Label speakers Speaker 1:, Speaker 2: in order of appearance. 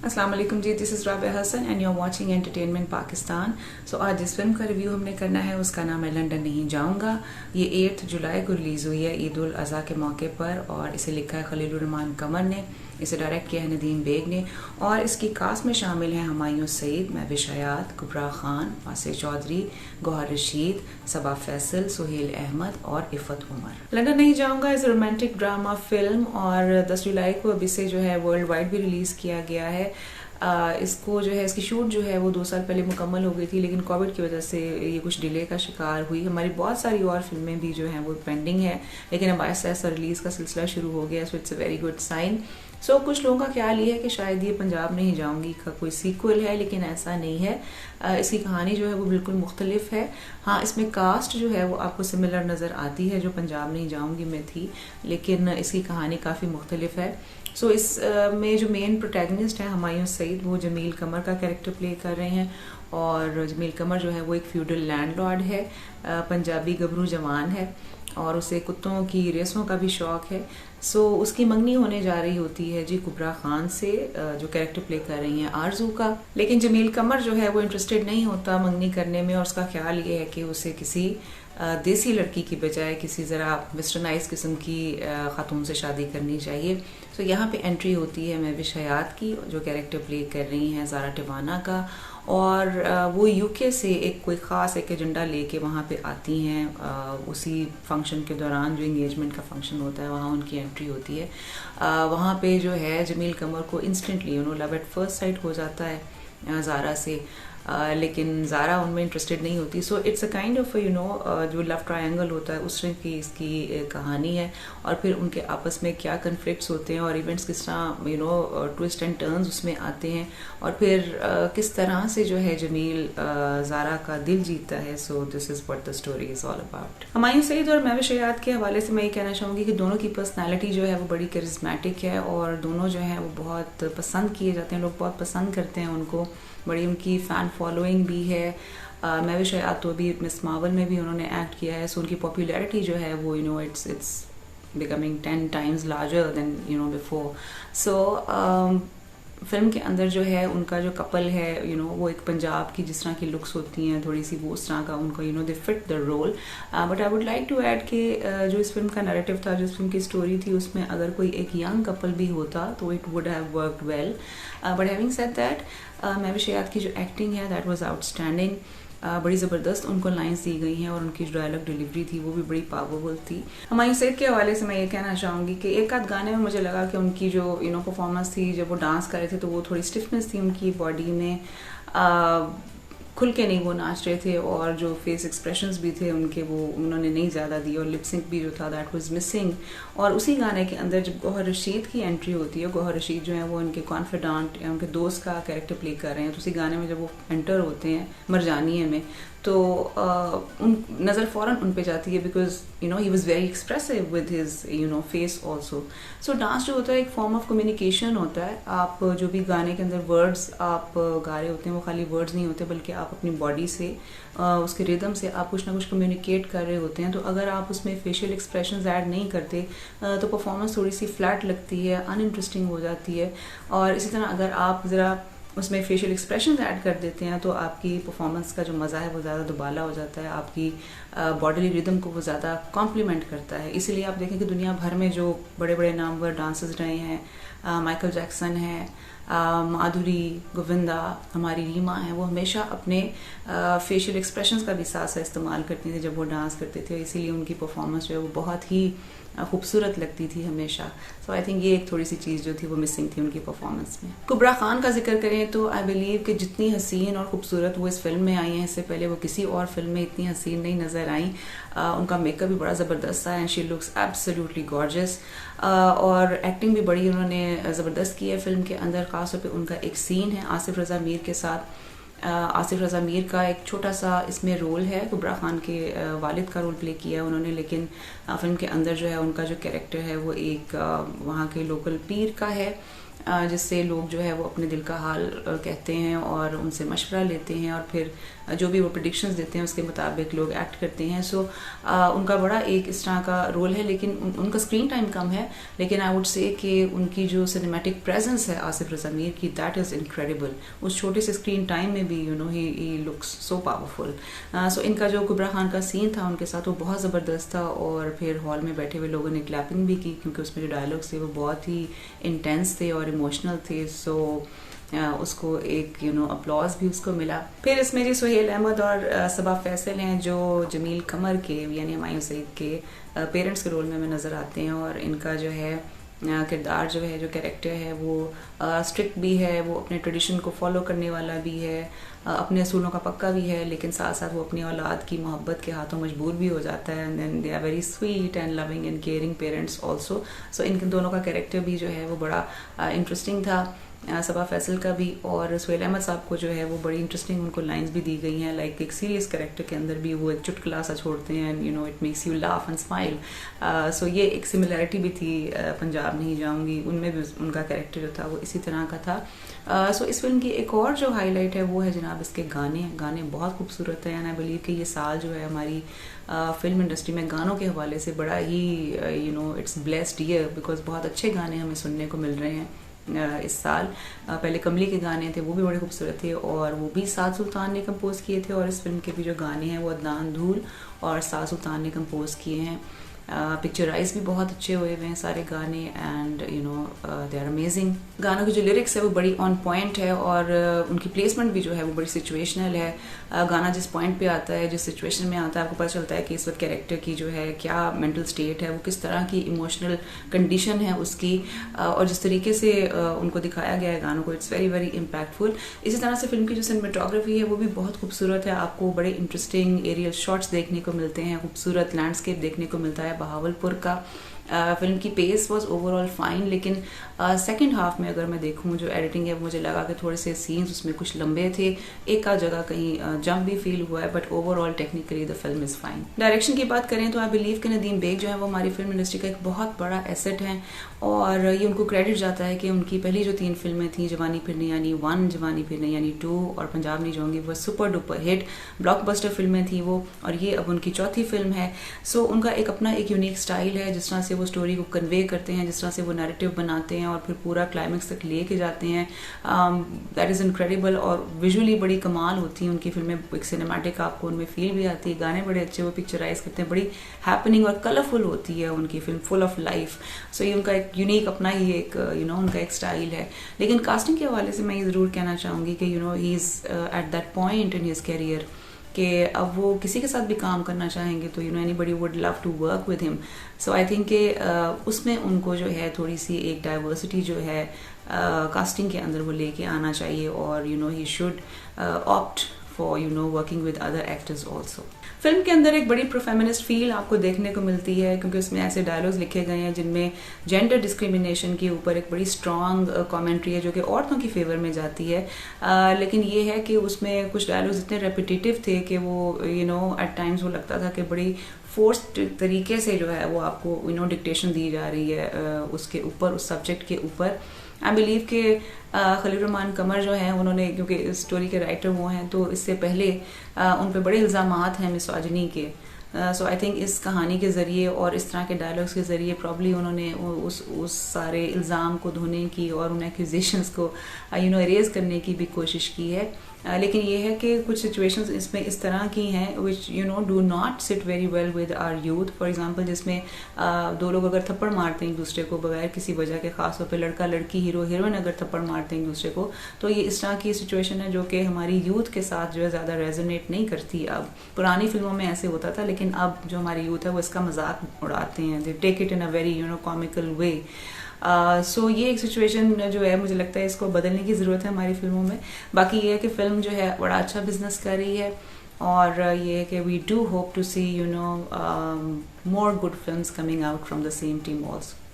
Speaker 1: अस्सलाम वालेकुम जी, this is Rabia Hasan and you are watching entertainment Pakistan. So आज जिस फिल्म का रिव्यू हमने करना है उसका नाम है लंदन नहीं जाऊंगा। ये 8 जुलाई को रिलीज़ हुई है ईद उल अज़हा के मौके पर और इसे लिखा है खलीलुर रहमान कमर ने, इसे डायरेक्ट किया है नदीम बेग ने और इसकी कास्ट में शामिल हैं हुमायूं सईद, महविश हयात, कुबरा खान, वासे चौधरी, गौहर रशीद, सबा फैसल, सुहेल अहमद और इफ़त उमर। लंदन नहीं जाऊंगा इस रोमांटिक ड्रामा फिल्म और 10 जुलाई को अब इसे जो है वर्ल्ड वाइड भी रिलीज़ किया गया है। इसको जो है इसकी शूट जो है वो 2 साल पहले मुकम्मल हो गई थी, लेकिन कोविड की वजह से ये कुछ डिले का शिकार हुई। हमारी बहुत सारी और फिल्में भी जो हैं वो पेंडिंग है, लेकिन अब ऐसा ऐसा रिलीज़ का सिलसिला शुरू हो गया, so it's a very good sign. So कुछ लोगों का ख्याल ये है कि शायद ये पंजाब नहीं जाऊंगी का कोई सीक्वल है, लेकिन ऐसा नहीं है। इसकी कहानी जो है वो बिल्कुल मुख्तलिफ है। हाँ, इसमें कास्ट जो है वो आपको सिमिलर नज़र आती है जो पंजाब नहीं जाऊंगी में थी, लेकिन इसकी कहानी काफ़ी मुख्तलिफ है। सो इस में जो मेन प्रोटैगनिस्ट है हुमायूं सईद, वो जमील कमर का कैरेक्टर प्ले कर रहे हैं और जमील कमर जो है वो एक फ्यूडल लैंडलॉर्ड है, पंजाबी गबरू जवान है और उसे कुत्तों की रेसों का भी शौक है। सो उसकी मंगनी होने जा रही होती है जी कुबरा खान से, जो कैरेक्टर प्ले कर रही हैं आरजू का, लेकिन जमील कमर जो है वो इंटरेस्टेड नहीं होता मंगनी करने में और उसका ख्याल ये है कि उसे किसी देसी लड़की की बजाय किसी ज़रा वेस्टर्नाइज किस्म की ख़ातून से शादी करनी चाहिए। सो यहाँ पे एंट्री होती है महविश हयात की, जो कैरेक्टर प्ले कर रही हैं ज़ारा टिवाना का, और वो यूके से एक कोई ख़ास एक एजेंडा लेके वहाँ पे आती हैं। उसी फंक्शन के दौरान जो इंगेजमेंट का फंक्शन होता है वहाँ उनकी एंट्री होती है। वहाँ पे जो है जमील कमर को instantly love at first sight हो जाता है ज़ारा से, लेकिन ज़ारा उनमें इंटरेस्टेड नहीं होती। सो इट्स अ काइंड ऑफ जो लव ट्रायंगल होता है उस तरह की इसकी कहानी है और फिर उनके आपस में क्या कन्फ्लिक्ट्स होते हैं और इवेंट्स किस तरह ट्विस्ट एंड टर्न्स उसमें आते हैं और फिर किस तरह से जो है जमील ज़ारा का दिल जीतता है। So this is what the story is all about. Humayun Saeed और महविश हयात के हवाले से मैं ये कहना चाहूँगी कि दोनों की पर्सनैलिटी जो है वो बड़ी करिश्मेटिक है और दोनों जो है वो बहुत पसंद किए जाते हैं, लोग बहुत पसंद करते हैं उनको, बड़ी उनकी फ़ैन फॉलोइंग भी है। महविश हयात तो भी मिस मार्वल में भी उन्होंने एक्ट किया है, सो उनकी पॉपुलैरिटी जो है वो it's becoming 10 times larger than before. So film के अंदर जो है उनका जो कपल है वो एक पंजाब की जिस तरह की लुक्स होती हैं थोड़ी सी वो उस तरह का उनको they fit the role. But I would like to add कि जो इस फिल्म का नैरेटिव था, जो इस फिल्म की स्टोरी थी, उसमें अगर कोई एक यंग कपल भी होता तो it would have worked well. But having said that, Mahwish Hayat की जो एक्टिंग है दैट वाज आउटस्टैंडिंग। बड़ी ज़बरदस्त उनको लाइंस दी गई हैं और उनकी जो डायलॉग डिलीवरी थी वो भी बड़ी पावरफुल थी। हुमायूं सईद के हवाले से मैं ये कहना चाहूँगी कि एक आध गाने में मुझे लगा कि उनकी जो परफॉर्मेंस थी, जब वो डांस कर रहे थे तो वो थोड़ी स्टिफनेस थी उनकी बॉडी में, खुल के नहीं वो नाच रहे थे और जो फेस एक्सप्रेशंस भी थे उनके वो उन्होंने नहीं ज़्यादा दी और लिपसिंक भी जो था दैट वाज मिसिंग। और उसी गाने के अंदर जब गौहर रशीद की एंट्री होती है, गौहर रशीद जो है वो उनके कॉन्फिडेंट या उनके दोस्त का कैरेक्टर प्ले कर रहे हैं, तो उसी गाने में जब वो एंटर होते हैं मरजानिए में तो उन नज़र फ़ौरन उन पे जाती है because he was very expressive with his face also. So dance जो होता है एक फॉर्म ऑफ कम्युनिकेशन होता है। आप जो भी गाने के अंदर वर्ड्स आप गा रहे होते हैं वो खाली वर्ड्स नहीं होते, बल्कि आप अपनी बॉडी से उसके रिदम से आप कुछ ना कुछ कम्युनिकेट कर रहे होते हैं। तो अगर आप उसमें फेशियल एक्सप्रेशंस ऐड नहीं करते तो परफॉर्मेंस थोड़ी सी फ्लैट लगती है, अनइंटरेस्टिंग हो जाती है। और इसी तरह अगर आप ज़रा उसमें फेशियल एक्सप्रेशंस ऐड कर देते हैं तो आपकी परफॉर्मेंस का जो मज़ा है वो ज़्यादा दुबाला हो जाता है, आपकी बॉडी रिदम को वो ज़्यादा कॉम्प्लीमेंट करता है। इसीलिए आप देखें कि दुनिया भर में जो बड़े बड़े नामवर डांसर्स रहे हैं, माइकल जैक्सन है, माधुरी, गोविंदा, हमारी रीमा है, वो हमेशा अपने फेशियल एक्सप्रेशंस का भी साथ साथ इस्तेमाल करती थी जब वो डांस करते थे, इसीलिए उनकी परफॉर्मेंस जो है वो बहुत ही खूबसूरत लगती थी हमेशा। सो आई थिंक ये एक थोड़ी सी चीज़ जो थी वो मिसिंग थी उनकी परफॉर्मेंस में। कुबरा खान का जिक्र करें तो आई बिलीव कि जितनी हसीन और खूबसूरत वो इस फिल्म में आई हैं, इससे पहले वो किसी और फिल्म में इतनी हसीन नहीं नज़र आई। उनका मेकअप भी बड़ा ज़बरदस्त था and she looks absolutely gorgeous और एक्टिंग भी बड़ी उन्होंने ज़बरदस्त की है फिल्म के अंदर। ख़ासतौर पे उनका एक सीन है आसिफ रज़ा मीर के साथ। आसिफ रज़ा मीर का एक छोटा सा इसमें रोल है, कुबरा खान के वालिद का रोल प्ले किया उन्होंने, लेकिन फिल्म के अंदर जो है उनका जो कैरेक्टर है वो एक वहाँ के लोकल पीर का है جس سے لوگ جو ہے وہ اپنے دل کا حال کہتے ہیں اور ان سے مشورہ لیتے ہیں اور پھر جو بھی وہ پریڈکشنز دیتے ہیں اس کے مطابق لوگ ایکٹ کرتے ہیں. سو ان کا بڑا ایک اس طرح کا رول ہے, لیکن ان کا اسکرین ٹائم کم ہے, لیکن آئی ووڈ سے کہ ان کی جو سنیمیٹک پریزنس ہے آصف رضا میر کی, دیٹ از انکریڈیبل. اس چھوٹے سے اسکرین ٹائم میں بھی ہی لکس سو پاورفل. سو ان کا جو کبرا خان کا سین تھا ان کے ساتھ وہ بہت زبردست تھا, اور پھر ہال میں بیٹھے ہوئے لوگوں نے کلیپنگ بھی کی کیونکہ اس میں جو ڈائلاگس تھے وہ بہت ہی انٹینس تھے اور ایموشنل تھے. سو اس کو ایک اپلاز بھی اس کو ملا. پھر اس میں جی سہیل احمد اور صبا فیصل ہیں جو جمیل قمر کے یعنی ہمایوں سعید کے پیرنٹس کے رول میں ہمیں نظر آتے ہیں, اور ان کا جو ہے کردار جو ہے جو کیریکٹر ہے وہ اسٹرکٹ بھی ہے, وہ اپنے ٹریڈیشن کو فالو کرنے والا بھی ہے, اپنے اصولوں کا پکا بھی ہے, لیکن ساتھ ساتھ وہ اپنی اولاد کی محبت کے ہاتھوں مجبور بھی ہو جاتا ہے. And then they are very sweet and loving and caring parents also. So ان دونوں کا کیریکٹر بھی جو ہے وہ بڑا انٹرسٹنگ تھا, صبا فیصل کا بھی. اور سہیل احمد صاحب کو جو ہے وہ بڑی انٹرسٹنگ ان کو لائنز بھی دی گئی ہیں, لائک ایک سیریس کریکٹر کے اندر بھی وہ ایک چٹکلا سا چھوڑتے ہیں, and it makes you laugh and smile. So یہ ایک سملیرٹی بھی تھی پنجاب نہیں جاؤں گی, ان میں بھی ان کا کریکٹر جو تھا وہ اسی طرح کا تھا. سو اس فلم کی ایک اور جو ہائی لائٹ ہے وہ ہے جناب اس کے گانے بہت خوبصورت ہیں. اینڈ آئی بلیو کہ یہ سال جو ہے ہماری فلم انڈسٹری میں گانوں کے حوالے سے بڑا ہی اٹس بلیسڈ ایئر, بیکاز بہت اچھے گانے ہمیں سننے کو مل رہے ہیں اس سال. پہلے کملی کے گانے تھے وہ بھی بڑے خوبصورت تھے, اور وہ بھی سعد سلطان نے کمپوز کیے تھے, اور اس فلم کے بھی جو گانے ہیں وہ عدنان دھول اور سعد سلطان نے کمپوز کیے ہیں. پکچرائز بھی بہت اچھے ہوئے ہوئے ہیں سارے گانے, اینڈ دے آر امیزنگ. گانوں کی جو لیرکس ہے وہ بڑی آن پوائنٹ ہے, اور ان کی پلیسمنٹ بھی جو ہے وہ بڑی سچویشنل ہے. گانا جس پوائنٹ پہ آتا ہے, جس سچویشن میں آتا ہے, آپ کو پتہ چلتا ہے کہ اس وقت کیریکٹر کی جو ہے کیا مینٹل اسٹیٹ ہے, وہ کس طرح کی ایموشنل کنڈیشن ہے اس کی, اور جس طریقے سے ان کو دکھایا گیا ہے گانوں کو, اٹس ویری ویری امپیکٹفل. اسی طرح سے فلم کی جو سنیمیٹوگرافی ہے وہ بھی بہت خوبصورت ہے. آپ کو بڑے انٹرسٹنگ ایریل شاٹس دیکھنے کو ملتے ہیں, خوبصورت لینڈسکیپ دیکھنے کو ملتا ہے بہاولپور کا. فلم کی پیس واز اوور آل فائن, لیکن سیکنڈ ہاف میں اگر میں دیکھوں جو ایڈیٹنگ ہے مجھے لگا کہ تھوڑے سے سینس اس میں کچھ لمبے تھے, ایک آدھ جگہ کہیں جمپ بھی فیل ہوا ہے, but overall technically the film is fine. Direction کی بات کریں تو آئی بلیو کہ ندیم بیگ جو ہے وہ ہماری فلم انڈسٹری کا ایک بہت بڑا ایسٹ ہیں, اور یہ ان کو کریڈٹ جاتا ہے کہ ان کی پہلی جو 3 فلمیں تھیں, جوانی پھرنے یعنی 1, جوانی پھرنے یعنی 2 اور پنجاب نہیں جاؤں گی, وہ سپر ڈپر ہٹ بلاک بسٹر فلمیں تھیں وہ, اور یہ اب ان کی 4تھی فلم ہے. سو ان کا ایک اپنا ایک یونیک اسٹائل ہے, جس طرح سے وہ اسٹوری کو کنوے کرتے ہیں, جس طرح سے وہ نیریٹو بناتے ہیں اور پھر پورا کلائمیکس تک لے کے جاتے ہیں. دیٹ از انکریڈیبل, اور ویژولی بڑی کمال ہوتی ہیں ان کی فلمیں, ایک سنیمیٹک آپ کو ان میں فیل بھی آتی ہے, گانے بڑے اچھے وہ پکچرائز کرتے ہیں, بڑی ہیپننگ اور کلرفل ہوتی ہے ان کی فلم, فل آف لائف. سو یہ ان کا ایک یونیک اپنا ہی ایک ان کا ایک اسٹائل ہے. لیکن کاسٹنگ کے حوالے سے میں یہ ضرور کہنا چاہوں گی کہ he is at that point in his career کہ اب وہ کسی کے ساتھ بھی کام کرنا چاہیں گے تو anybody would love to work with ہم. سو آئی تھنک کہ اس میں ان کو جو ہے تھوڑی سی ایک ڈائیورسٹی جو ہے کاسٹنگ کے اندر وہ لے کے آنا چاہیے, اور he should opt for working with other actors also. Film کے اندر ایک بڑی پروفیمنسٹ فیل آپ کو دیکھنے کو ملتی ہے, کیونکہ اس میں ایسے ڈائلاگز لکھے گئے ہیں جن میں جینڈر ڈسکریمنیشن کے اوپر ایک بڑی اسٹرانگ کامنٹری ہے جو کہ عورتوں کی فیور میں جاتی ہے. لیکن یہ ہے کہ اس میں کچھ ڈائلاگز اتنے ریپیٹیٹیو تھے کہ وہ ایٹ ٹائمز وہ لگتا تھا کہ بڑی فورسڈ طریقے سے جو ہے وہ آپ کو ڈکٹیشن دی جا رہی ہے اس کے اوپر, اس سبجیکٹ کے اوپر. آئی بلیو کہ خلیل الرحمان قمر جو ہیں انہوں نے, کیونکہ اسٹوری کے رائٹر وہ ہیں, تو اس سے پہلے ان پہ بڑے الزامات ہیں مسوجنی کے. سو آئی تھنک اس کہانی کے ذریعے اور اس طرح کے ڈائلاگس کے ذریعے پرابلی انہوں نے اس سارے الزام کو دھونے کی اور ان ایکوزیشنس کو اریز کرنے کی بھی کوشش کی ہے. لیکن یہ ہے کہ کچھ سچویشنز اس میں اس طرح کی ہیں which do not sit very well with our youth. For example جس میں 2 لوگ اگر تھپڑ مارتے ہیں ایک دوسرے کو بغیر کسی وجہ کے, خاص طور پہ لڑکا لڑکی ہیرو ہیروئن اگر تھپڑ مارتے ہیں ایک دوسرے کو, تو یہ اس طرح کی سچویشن ہے جو کہ ہماری یوتھ کے ساتھ جو ہے زیادہ ریزونیٹ نہیں کرتی. اب پرانی فلموں میں ایسے ہوتا تھا, لیکن اب جو ہماری یوتھ ہے وہ اس کا مذاق اڑاتے ہیں, دے take it in a very کامیکل وے. سو یہ ایک سچویشن جو ہے مجھے لگتا ہے اس کو بدلنے کی ضرورت ہے ہماری فلموں میں. باقی یہ ہے کہ فلم جو ہے بڑا اچھا بزنس کر رہی ہے, اور یہ ہے کہ we do hope to see more good films coming out from the same team also.